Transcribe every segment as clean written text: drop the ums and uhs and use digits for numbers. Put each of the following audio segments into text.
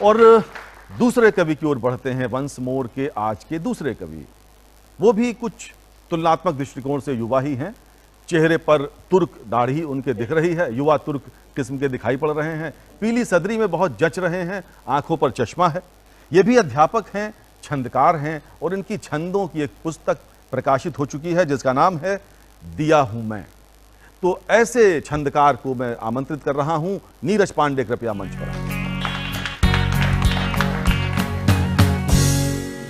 और दूसरे कवि की ओर बढ़ते हैं, वंस मोर के आज के दूसरे कवि। वो भी कुछ तुलनात्मक दृष्टिकोण से युवा ही हैं। चेहरे पर तुर्क दाढ़ी उनके दिख रही है, युवा तुर्क किस्म के दिखाई पड़ रहे हैं। पीली सदरी में बहुत जच रहे हैं, आंखों पर चश्मा है। ये भी अध्यापक हैं, छंदकार हैं और इनकी छंदों की एक पुस्तक प्रकाशित हो चुकी है जिसका नाम है दिया हूं मैं। तो ऐसे छंदकार को मैं आमंत्रित कर रहा हूं। नीरज पांडे कृपया मंच पर आएं।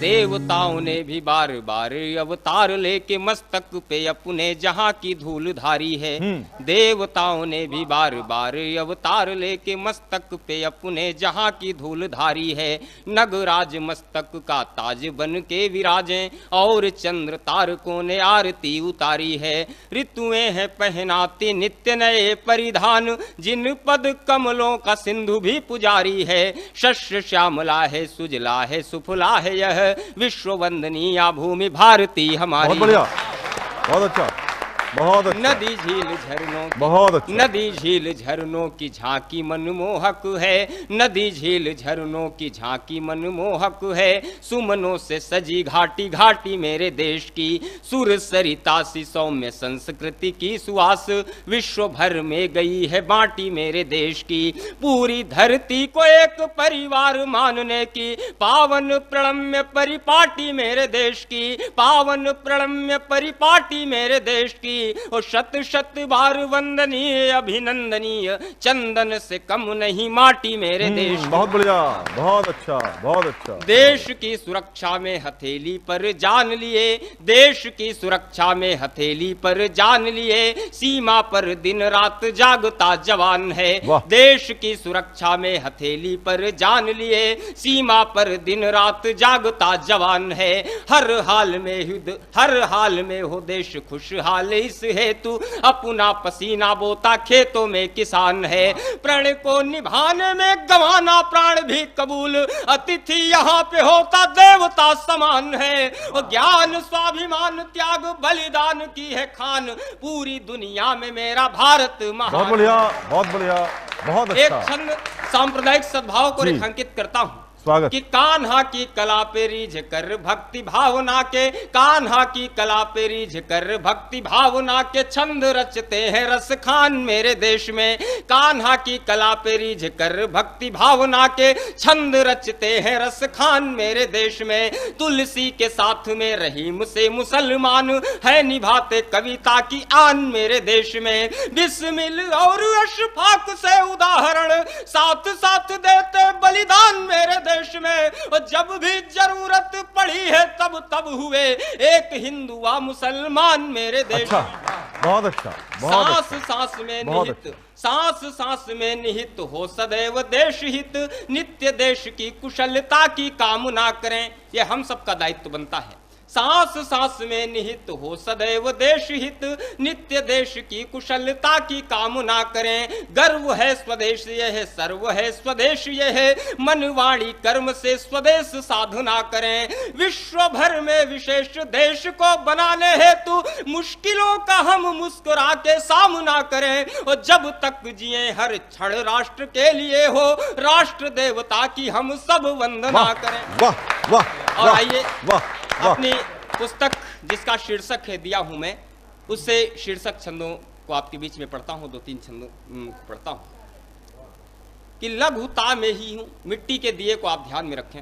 देवताओं ने भी बार बार अवतार लेके मस्तक पे अपने जहां की धूल धारी है। देवताओं ने भी बार बार अवतार लेके मस्तक पे अपने जहां की धूल धारी है। नगराज मस्तक का ताज बन के विराजें और चंद्र तारकों ने आरती उतारी है। ऋतुएं हैं पहनाती नित्य नए परिधान, जिन पद कमलों का सिंधु भी पुजारी है। शस्य श्यामला है, सुजला है, सुफला है यह विश्व वंदनीय भूमि भारती हमारी। बहुत बढ़िया, बहुत अच्छा, बहुत अच्छा। नदी झील झरनों बहुत अच्छा। नदी झील झरनों की झांकी मनमोहक है। नदी झील झरनों की झांकी मनमोहक है। सुमनों से सजी घाटी घाटी मेरे देश की, सुर सरिता सी सौम्य संस्कृति की सुवास विश्व भर में गई है बांटी मेरे देश की। पूरी धरती को एक परिवार मानने की पावन प्रणम्य परिपाटी मेरे देश की, पावन प्रणम्य परिपाटी मेरे देश की। और शत शत बार वंदनीय अभिनंदनीय, चंदन से कम नहीं माटी मेरे देश। बहुत बढ़िया, बहुत अच्छा, बहुत अच्छा। देश की सुरक्षा में हथेली पर जान लिए, देश की सुरक्षा में हथेली पर जान लिए, सीमा पर दिन रात जागता जवान है। देश की सुरक्षा में हथेली पर जान लिए, सीमा पर दिन रात जागता जवान है। हर हाल में युद्ध, हर हाल में हो देश खुशहाल, इस हेतु अपना पसीना बोता खेतों में किसान है। प्रण को निभाने में गंवाना प्राण भी कबूल, अतिथि यहाँ पे होता देवता समान है। और ज्ञान स्वाभिमान त्याग बलिदान की है खान, पूरी दुनिया में मेरा भारत महान। बहुत बढ़िया, बहुत बढ़िया, बहुत अच्छा। एक छंद सांप्रदायिक सद्भाव को रेखांकित करता हूँ। स्वागत। कि कान्हा की कला पे रीझ कर भक्ति भावना के, कान्हा की कला पे रीझ कर भक्ति भावना के छंद रचते हैं रस खान मेरे देश में। कान्हा की कला पे रीझ कर भक्ति भावना के छंद रचते हैं रस खान मेरे देश में। तुलसी के साथ में रहीम से मुसलमान है निभाते कविता की आन मेरे देश में। बिस्मिल और अशफाक से उदाहरण साथ साथ देते बलिदान मेरे देश में। और जब भी जरूरत पड़ी है तब तब हुए एक हिंदू व मुसलमान मेरे देश। अच्छा, बहुत अच्छा, बहुत सांस अच्छा, सांस में बहुत निहित, अच्छा। सांस सांस में निहित हो सदैव देश हित, नित्य देश की कुशलता की कामना करें, यह हम सबका दायित्व बनता है। सांस सांस में निहित हो सदैव देश हित, नित्य देश की कुशलता की कामना करें। गर्व है स्वदेश यह, सर्व है स्वदेश यह, मन वाणी कर्म से स्वदेश साधना करें। विश्व भर में विशेष देश को बनाने हेतु मुश्किलों का हम मुस्कुरा के सामना करें। और जब तक जिए हर क्षण राष्ट्र के लिए हो, राष्ट्र देवता की हम सब वंदना करें। वाह वाह। और आइए वाह, अपनी पुस्तक जिसका शीर्षक है दिया हूं मैं, उससे शीर्षक छंदों को आपके बीच में पढ़ता हूं, 2-3 छंदों पढ़ता हूं। कि लघुता में ही हूं, मिट्टी के दिए को आप ध्यान में रखें।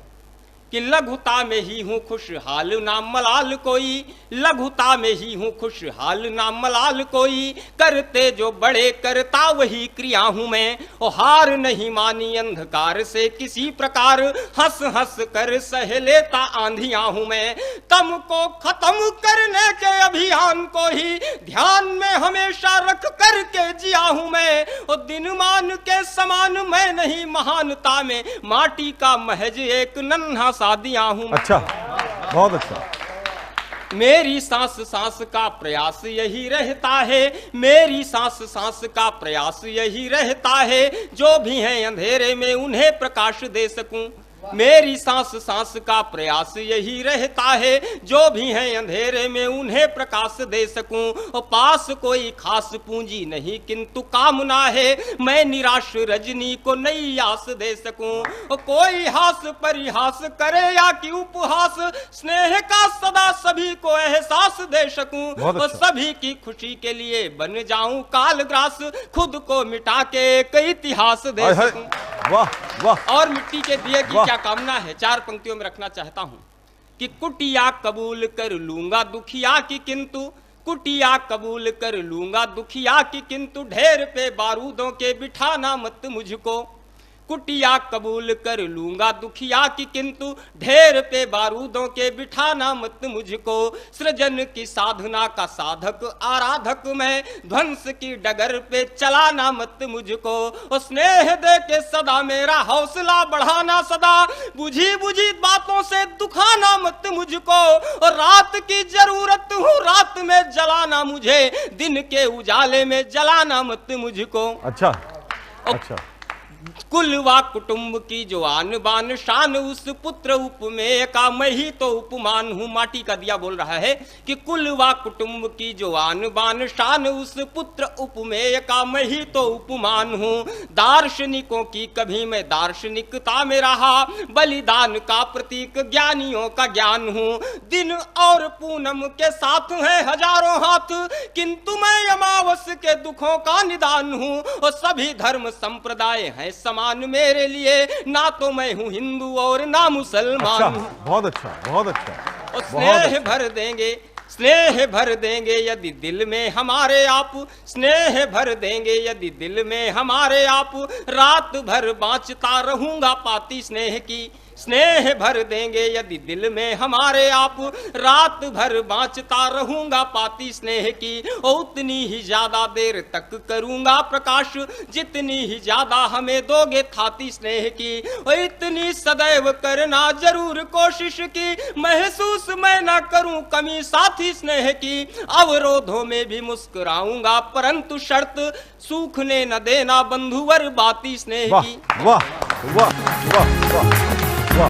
कि लघुता में ही हूं खुशहाल ना मलाल कोई, लघुता में ही हूं खुशहाल ना मलाल कोई, करते जो बड़े करता वही क्रिया हूं मैं। और हार नहीं मानी अंधकार से किसी प्रकार, हंस हंस कर सह लेता आंधियां हूं मैं। तम को खत्म करने के अभियान को ही ध्यान में हमेशा रख कर के जिया हूं मैं। और दिन मान के समान मैं नहीं महानता में, माटी का महज एक नन्हा शादियां हूं। अच्छा, बहुत अच्छा। मेरी सांस सांस का प्रयास यही रहता है, मेरी सांस सांस का प्रयास यही रहता है, जो भी हैं अंधेरे में उन्हें प्रकाश दे सकूं। मेरी सांस सांस का प्रयास यही रहता है, जो भी हैं अंधेरे में उन्हें प्रकाश दे सकूं। और पास कोई खास पूंजी नहीं किंतु कामना है, मैं निराश रजनी को नई आस दे सकूं। और कोई हास परिहास करे या कि उपहास, स्नेह का सदा सभी को एहसास दे सकूं। और सभी की खुशी के लिए बन जाऊं कालग्रास, खुद को मिटा के एक इतिहास दे सकूं। वाह वाह। और मिट्टी के दिए की क्या कामना है, 4 पंक्तियों में रखना चाहता हूं कि कुटिया कबूल कर लूंगा दुखिया की किंतु, कुटिया कबूल कर लूंगा दुखिया की किंतु, ढेर पे बारूदों के बिठाना मत मुझको। कुटिया कबूल कर लूंगा दुखिया की किंतु, ढेर पे बारूदों के बिठाना मत मुझको। सृजन की साधना का साधक आराधक मैं, ध्वंस की डगर पे चलाना मत मुझको। और स्नेह दे के सदा मेरा हौसला बढ़ाना, सदा बुझी बुझी बातों से दुखाना मत मुझको। और रात की जरूरत हूँ रात में जलाना मुझे, दिन के उजाले में जलाना मत मुझको। अच्छा अच्छा। कुल वा कुटुंब की जो आन बान शान, उस पुत्र उपमेय का मैं ही तो उपमान हूँ। माटी का दिया बोल रहा है कि कुल वा कुटुंब की जो आन बान शान, उस पुत्र उपमेय का मैं ही तो उपमान हूँ। दार्शनिकों की कभी मैं दार्शनिकता में रहा, बलिदान का प्रतीक ज्ञानियों का ज्ञान हूँ। दिन और पूनम के साथ हैं हजारों हाथ, किंतु मैं अमावस के दुखों का निदान हूँ। और सभी धर्म संप्रदाय हैं समान मेरे लिए, ना तो मैं हूँ हिंदू और ना मुसलमान। अच्छा, बहुत अच्छा बहुत अच्छा। और स्नेह भर देंगे, स्नेह भर देंगे यदि दिल में हमारे आप, स्नेह भर देंगे यदि दिल में हमारे आप, रात भर बाँचता रहूंगा पाती स्नेह की। स्नेह भर देंगे यदि दिल में हमारे आप, रात भर बाँचता रहूंगा पाती स्नेह की। और उतनी ही ज्यादा देर तक करूंगा प्रकाश, जितनी ही ज्यादा हमें दोगे थाती स्नेह की। और इतनी सदैव करना जरूर कोशिश की, महसूस मैं ना करूं कमी साथी स्नेह की। अवरोधों में भी मुस्कुराऊंगा परंतु शर्त, सूखने न देना बंधुवर बाती स्नेह की। वाह वाह वाह वाह वाह।